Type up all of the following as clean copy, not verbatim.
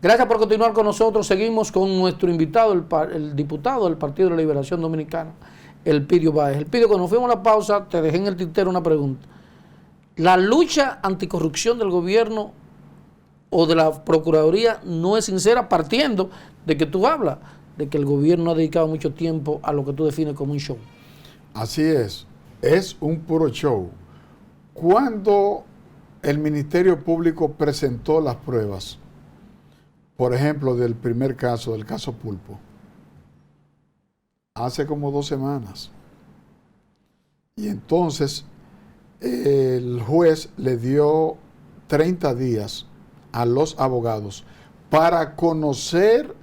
Gracias por continuar con nosotros. Seguimos con nuestro invitado, el diputado del Partido de la Liberación Dominicana, Elpidio Báez. Elpidio, cuando fuimos a la pausa, te dejé en el tintero una pregunta. ¿La lucha anticorrupción del gobierno o de la Procuraduría no es sincera, partiendo de que tú hablas de que el gobierno ha dedicado mucho tiempo a lo que tú defines como un show? Así es un puro show. Cuando el Ministerio Público presentó las pruebas, por ejemplo, del primer caso, del caso Pulpo, hace como 2 semanas, y entonces el juez le dio 30 días a los abogados para conocer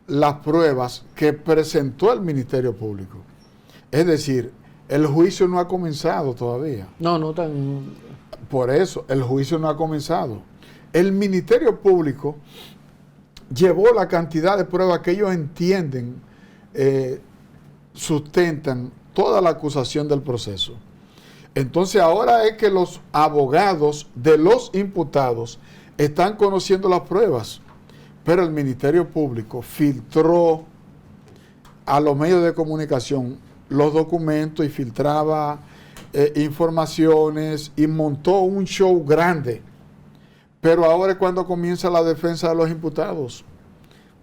las pruebas que presentó el Ministerio Público. Es decir, el juicio no ha comenzado todavía. No tan... Por eso, el juicio no ha comenzado. El Ministerio Público llevó la cantidad de pruebas que ellos entienden sustentan toda la acusación del proceso. Entonces ahora es que los abogados de los imputados están conociendo las pruebas, pero el Ministerio Público filtró a los medios de comunicación los documentos y filtraba informaciones y montó un show grande. Pero ahora es cuando comienza la defensa de los imputados,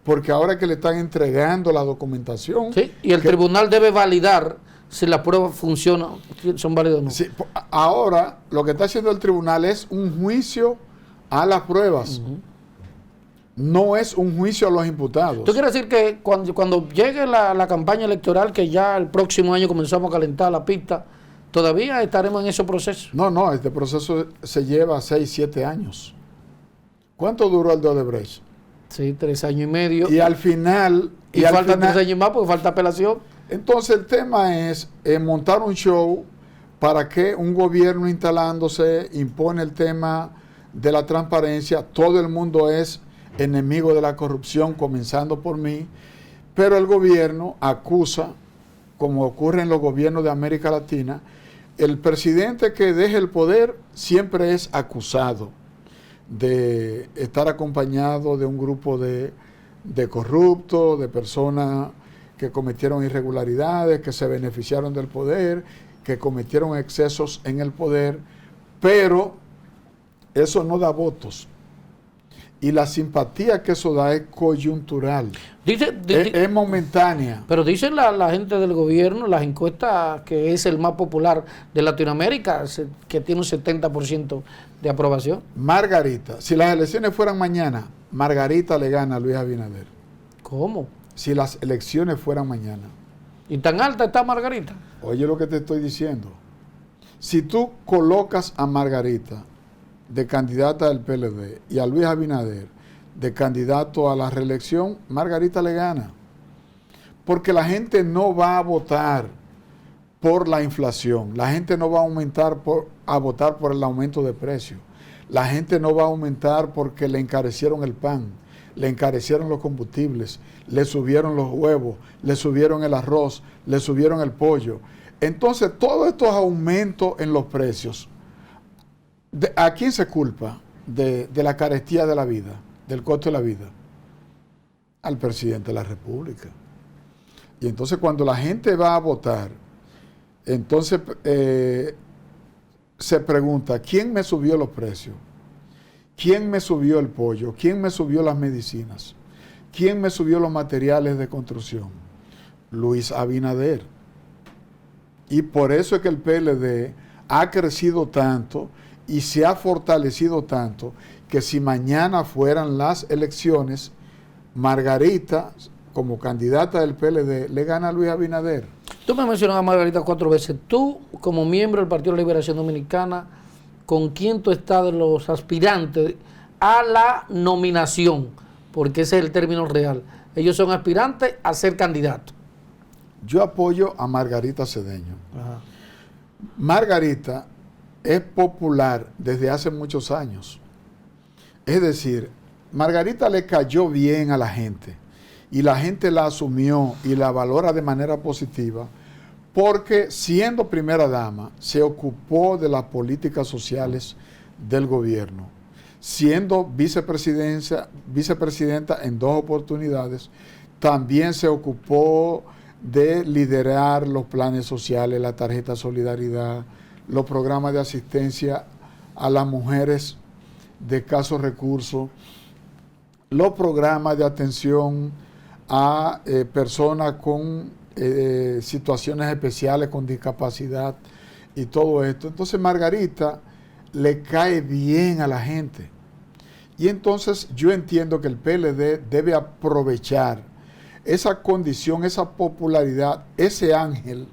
porque ahora es que le están entregando la documentación. Sí, y el tribunal debe validar si las pruebas funcionan, son válidas o no. Sí, ahora lo que está haciendo el tribunal es un juicio a las pruebas. No es un juicio a los imputados. ¿Tú quieres decir que cuando llegue la campaña electoral, que ya el próximo año comenzamos a calentar la pista, todavía estaremos en ese proceso? No, este proceso se lleva 6, 7 años. ¿Cuánto duró el de Odebrecht? Sí, 3 años y medio. Y al final... Y faltan 3 años más porque falta apelación. Entonces el tema es montar un show para que un gobierno instalándose impone el tema de la transparencia. Todo el mundo es enemigo de la corrupción, comenzando por mí, pero el gobierno acusa, como ocurre en los gobiernos de América Latina, el presidente que deje el poder siempre es acusado de estar acompañado de un grupo de corruptos, de personas que cometieron irregularidades, que se beneficiaron del poder, que cometieron excesos en el poder, pero eso no da votos. Y la simpatía que eso da es coyuntural, es momentánea. Pero dicen la gente del gobierno, las encuestas, que es el más popular de Latinoamérica, que tiene un 70% de aprobación. Margarita, si las elecciones fueran mañana, Margarita le gana a Luis Abinader. ¿Cómo? Si las elecciones fueran mañana. ¿Y tan alta está Margarita? Oye lo que te estoy diciendo. Si tú colocas a Margarita de candidata del PLD y a Luis Abinader de candidato a la reelección, Margarita le gana. Porque la gente no va a votar por la inflación, la gente no va a votar por el aumento de precios, la gente no va a aumentar porque le encarecieron el pan, le encarecieron los combustibles, le subieron los huevos, le subieron el arroz, le subieron el pollo. Entonces, todos estos aumentos en los precios, ¿a quién se culpa de la carestía de la vida, del costo de la vida? Al presidente de la República. Y entonces cuando la gente va a votar, entonces se pregunta, ¿quién me subió los precios? ¿Quién me subió el pollo? ¿Quién me subió las medicinas? ¿Quién me subió los materiales de construcción? Luis Abinader. Y por eso es que el PLD ha crecido tanto y se ha fortalecido tanto que si mañana fueran las elecciones, Margarita, como candidata del PLD, le gana a Luis Abinader. Tú me mencionas a Margarita 4 veces. Tú, como miembro del Partido de la Liberación Dominicana, ¿con quién tú estás de los aspirantes a la nominación? Porque ese es el término real. Ellos son aspirantes a ser candidatos. Yo apoyo a Margarita Cedeño. Ajá. Margarita es popular desde hace muchos años. Es decir, Margarita le cayó bien a la gente y la gente la asumió y la valora de manera positiva porque, siendo primera dama, se ocupó de las políticas sociales del gobierno. siendo vicepresidenta en 2 oportunidades, también se ocupó de liderar los planes sociales, la tarjeta Solidaridad, los programas de asistencia a las mujeres de escasos recursos, los programas de atención a personas con situaciones especiales, con discapacidad y todo esto. Entonces Margarita le cae bien a la gente. Y entonces yo entiendo que el PLD debe aprovechar esa condición, esa popularidad, ese ángel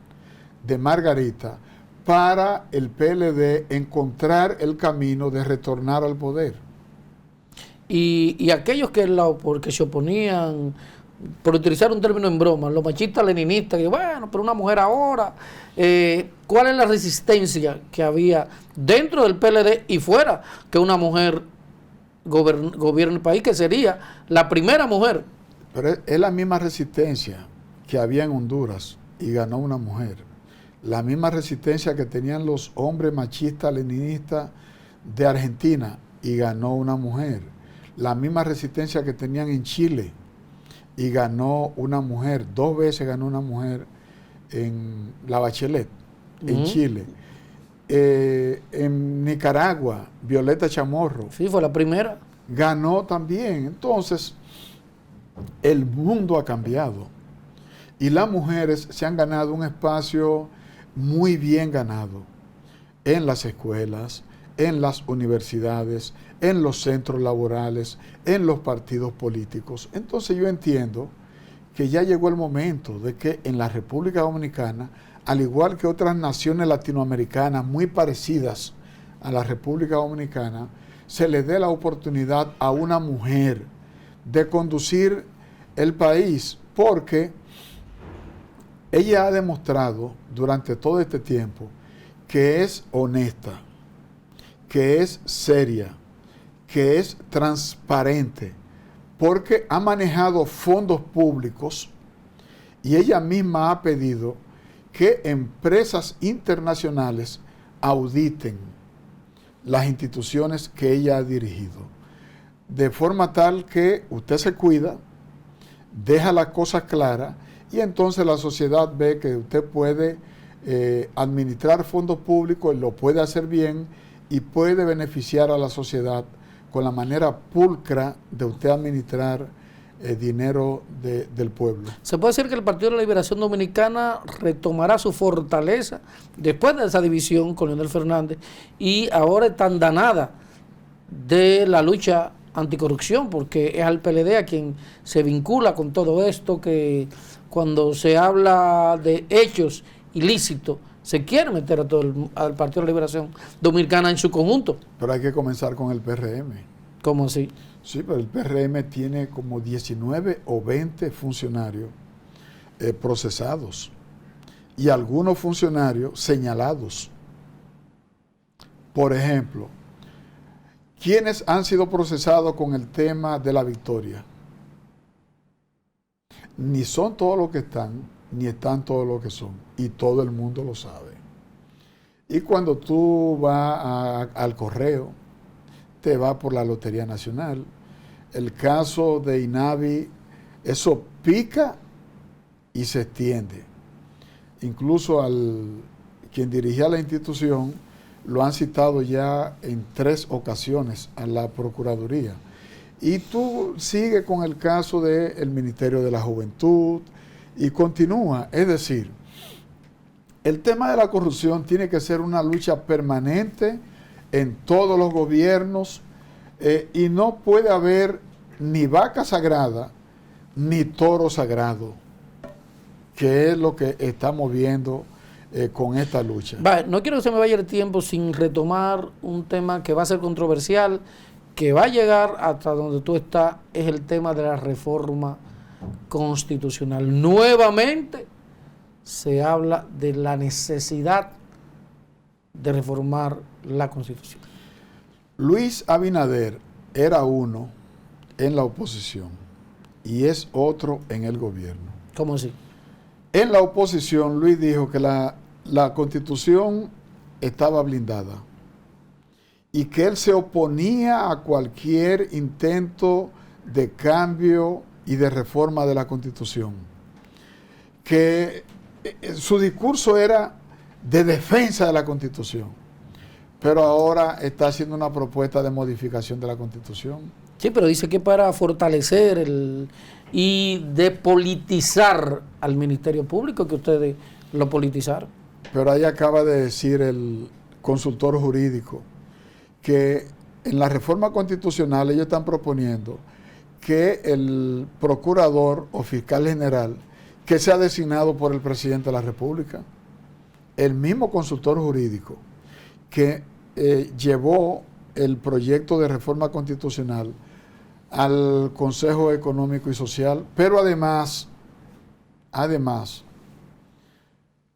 de Margarita para el PLD encontrar el camino de retornar al poder. Y aquellos porque se oponían, por utilizar un término en broma, los machistas leninistas, que bueno, pero una mujer ahora, ¿cuál es la resistencia que había dentro del PLD y fuera que una mujer gobierne el país, que sería la primera mujer? Pero es la misma resistencia que había en Honduras y ganó una mujer. La misma resistencia que tenían los hombres machistas leninistas de Argentina y ganó una mujer. La misma resistencia que tenían en Chile y ganó una mujer. 2 veces ganó una mujer en la Bachelet, en Chile. En Nicaragua, Violeta Chamorro. Sí, fue la primera. Ganó también. Entonces, el mundo ha cambiado y las mujeres se han ganado un espacio muy bien ganado en las escuelas, en las universidades, en los centros laborales, en los partidos políticos. Entonces yo entiendo que ya llegó el momento de que en la República Dominicana, al igual que otras naciones latinoamericanas muy parecidas a la República Dominicana, se le dé la oportunidad a una mujer de conducir el país, porque ella ha demostrado durante todo este tiempo que es honesta, que es seria, que es transparente, porque ha manejado fondos públicos y ella misma ha pedido que empresas internacionales auditen las instituciones que ella ha dirigido, de forma tal que usted se cuida, deja las cosas claras y entonces la sociedad ve que usted puede administrar fondos públicos, lo puede hacer bien y puede beneficiar a la sociedad con la manera pulcra de usted administrar dinero del pueblo. ¿Se puede decir que el Partido de la Liberación Dominicana retomará su fortaleza después de esa división con Leonel Fernández y ahora es tan danada de la lucha anticorrupción, porque es al PLD a quien se vincula con todo esto, que cuando se habla de hechos ilícitos se quiere meter al Partido de la Liberación Dominicana en su conjunto? Pero hay que comenzar con el PRM. ¿Cómo así? Sí, pero el PRM tiene como 19 o 20 funcionarios procesados y algunos funcionarios señalados. Por ejemplo, ¿quiénes han sido procesados con el tema de la victoria? Ni son todos los que están, ni están todos los que son. Y todo el mundo lo sabe. Y cuando tú vas al correo, te va por la Lotería Nacional. El caso de INAVI, eso pica y se extiende. Incluso al quien dirigía la institución lo han citado ya en 3 ocasiones a la Procuraduría. Y tú sigues con el caso del Ministerio de la Juventud y continúa. Es decir, el tema de la corrupción tiene que ser una lucha permanente en todos los gobiernos y no puede haber ni vaca sagrada ni toro sagrado, que es lo que estamos viendo con esta lucha. No quiero que se me vaya el tiempo sin retomar un tema que va a ser controversial, que va a llegar hasta donde tú estás, es el tema de la reforma constitucional. Nuevamente se habla de la necesidad de reformar la Constitución. Luis Abinader era uno en la oposición y es otro en el gobierno. ¿Cómo así? En la oposición, Luis dijo que la Constitución estaba blindada y que él se oponía a cualquier intento de cambio y de reforma de la Constitución. Que su discurso era de defensa de la Constitución, pero ahora está haciendo una propuesta de modificación de la Constitución. Sí, pero dice que para fortalecer y depolitizar al Ministerio Público, que ustedes lo politizaron. Pero ahí acaba de decir el consultor jurídico que en la reforma constitucional ellos están proponiendo que el procurador o fiscal general que sea designado por el presidente de la República. El mismo consultor jurídico que llevó el proyecto de reforma constitucional al Consejo Económico y Social, pero además,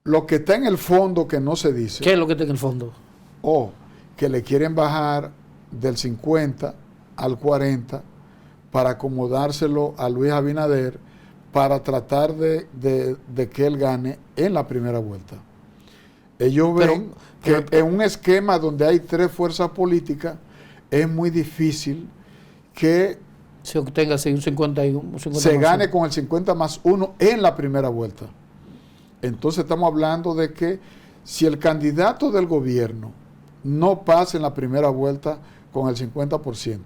lo que está en el fondo que no se dice. ¿Qué es lo que está en el fondo? Que le quieren bajar del 50 al 40 para acomodárselo a Luis Abinader para tratar de que él gane en la primera vuelta. Ellos ven que en un esquema donde hay 3 fuerzas políticas es muy difícil que se obtenga un 51, se gane con el 50+1 en la primera vuelta. Entonces estamos hablando de que si el candidato del gobierno no pasa en la primera vuelta con el 50%,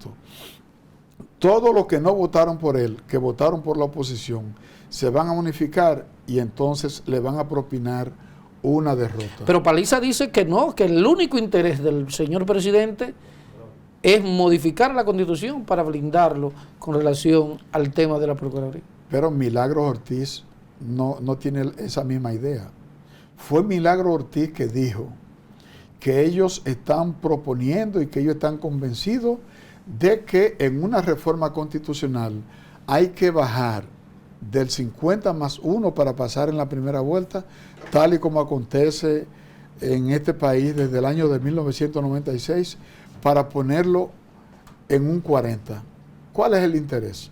todos los que no votaron por él, que votaron por la oposición, se van a unificar y entonces le van a propinar una derrota. Pero Paliza dice que no, que el único interés del señor presidente es modificar la Constitución para blindarlo con relación al tema de la Procuraduría. Pero Milagros Ortiz no tiene esa misma idea. Fue Milagros Ortiz que dijo que ellos están proponiendo y que ellos están convencidos de que en una reforma constitucional hay que bajar del 50+1 para pasar en la primera vuelta, tal y como acontece en este país desde el año de 1996, para ponerlo en un 40. ¿Cuál es el interés?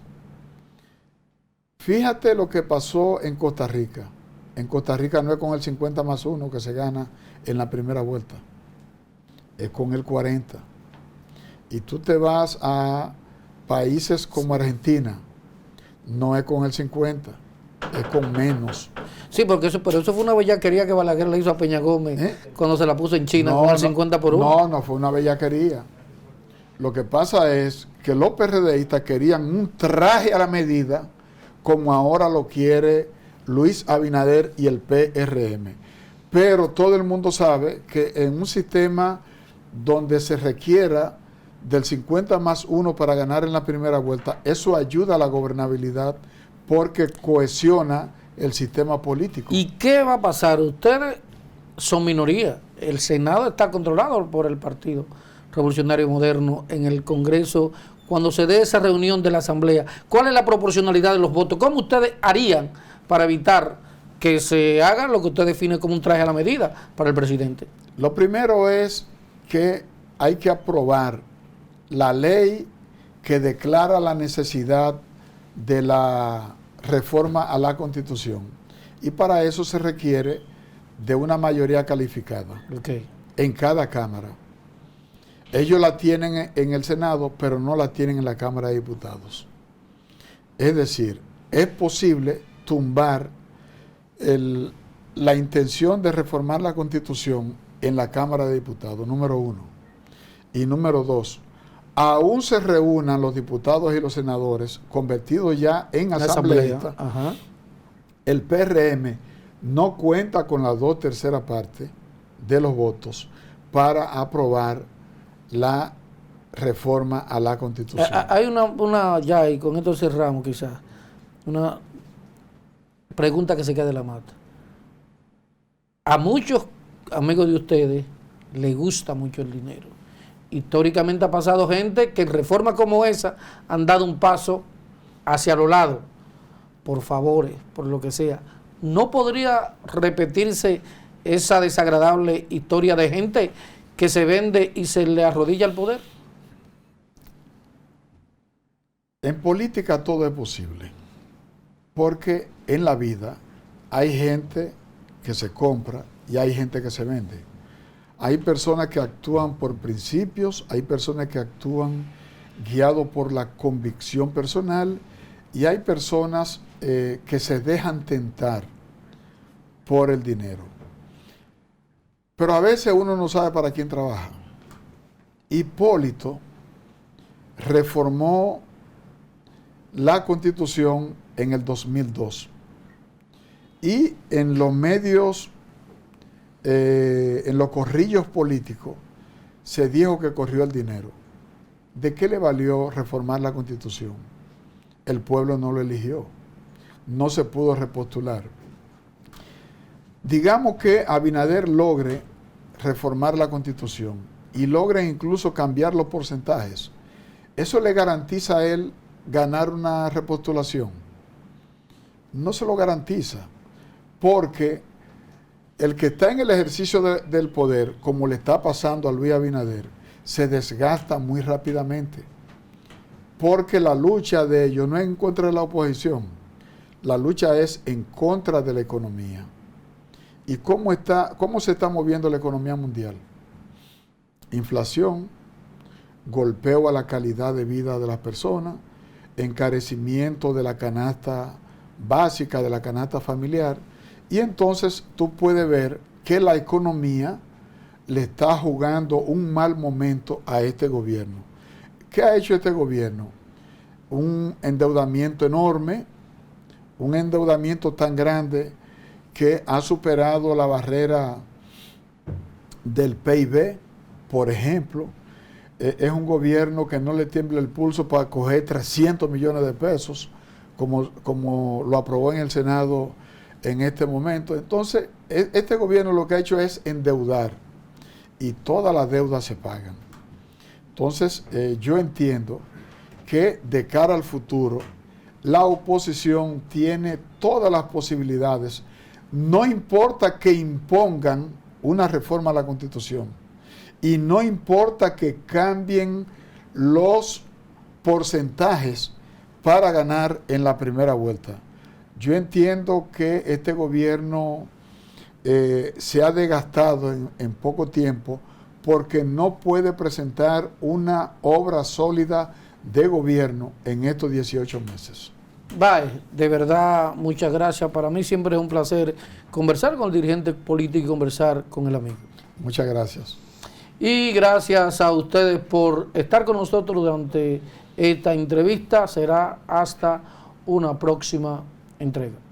Fíjate lo que pasó en Costa Rica. En Costa Rica no es con el 50+1 que se gana en la primera vuelta, es con el 40. Y tú te vas a países como Argentina, no es con el 50, es con menos. Sí, porque pero eso fue una bellaquería que Balaguer le hizo a Peña Gómez cuando se la puso en China con el 50+1. No fue una bellaquería. Lo que pasa es que los PRDistas querían un traje a la medida como ahora lo quiere Luis Abinader y el PRM. Pero todo el mundo sabe que en un sistema donde se requiera del 50+1 para ganar en la primera vuelta, eso ayuda a la gobernabilidad porque cohesiona el sistema político. ¿Y qué va a pasar? Ustedes son minoría. El Senado está controlado por el Partido Revolucionario Moderno en el Congreso. Cuando se dé esa reunión de la Asamblea, ¿cuál es la proporcionalidad de los votos? ¿Cómo ustedes harían para evitar que se haga lo que usted define como un traje a la medida para el presidente? Lo primero es que hay que aprobar la ley que declara la necesidad de la reforma a la Constitución. Y para eso se requiere de una mayoría calificada en cada Cámara. Ellos la tienen en el Senado, pero no la tienen en la Cámara de Diputados. Es decir, es posible tumbar la intención de reformar la Constitución en la Cámara de Diputados, número 1. Y número 2, aún se reúnan los diputados y los senadores convertidos ya en asambleístas, el PRM no cuenta con las 2/3 partes de los votos para aprobar la reforma a la Constitución. Hay una ya, y con esto cerramos quizás, una pregunta que se queda de la mata. A muchos amigos de ustedes les gusta mucho el dinero. Históricamente ha pasado gente que en reformas como esa han dado un paso hacia los lados, por favores, por lo que sea. ¿No podría repetirse esa desagradable historia de gente que se vende y se le arrodilla al poder? En política todo es posible, porque en la vida hay gente que se compra y hay gente que se vende. Hay personas que actúan por principios, hay personas que actúan guiados por la convicción personal y hay personas que se dejan tentar por el dinero. Pero a veces uno no sabe para quién trabaja. Hipólito reformó la Constitución en el 2002 y en los medios, en los corrillos políticos, se dijo que corrió el dinero. ¿De qué le valió reformar la Constitución? El pueblo no lo eligió, no se pudo repostular. Digamos que Abinader logre reformar la Constitución y logre incluso cambiar los porcentajes. ¿Eso le garantiza a él ganar una repostulación? No se lo garantiza, porque el que está en el ejercicio del poder, como le está pasando a Luis Abinader, se desgasta muy rápidamente, porque la lucha de ellos no es en contra de la oposición, la lucha es en contra de la economía. ¿Y cómo se está moviendo la economía mundial? Inflación, golpeo a la calidad de vida de las personas, encarecimiento de la canasta básica, de la canasta familiar, y entonces tú puedes ver que la economía le está jugando un mal momento a este gobierno. ¿Qué ha hecho este gobierno? Un endeudamiento enorme, un endeudamiento tan grande que ha superado la barrera del PIB, por ejemplo. Es un gobierno que no le tiembla el pulso para coger 300 millones de pesos, como lo aprobó en el Senado en este momento. Entonces, este gobierno lo que ha hecho es endeudar y todas las deudas se pagan. Entonces, yo entiendo que de cara al futuro, la oposición tiene todas las posibilidades. No importa que impongan una reforma a la Constitución y no importa que cambien los porcentajes para ganar en la primera vuelta. Yo entiendo que este gobierno se ha desgastado en poco tiempo porque no puede presentar una obra sólida de gobierno en estos 18 meses. Báez, de verdad, muchas gracias. Para mí siempre es un placer conversar con el dirigente político y conversar con el amigo. Muchas gracias. Y gracias a ustedes por estar con nosotros durante esta entrevista. Será hasta una próxima entrega.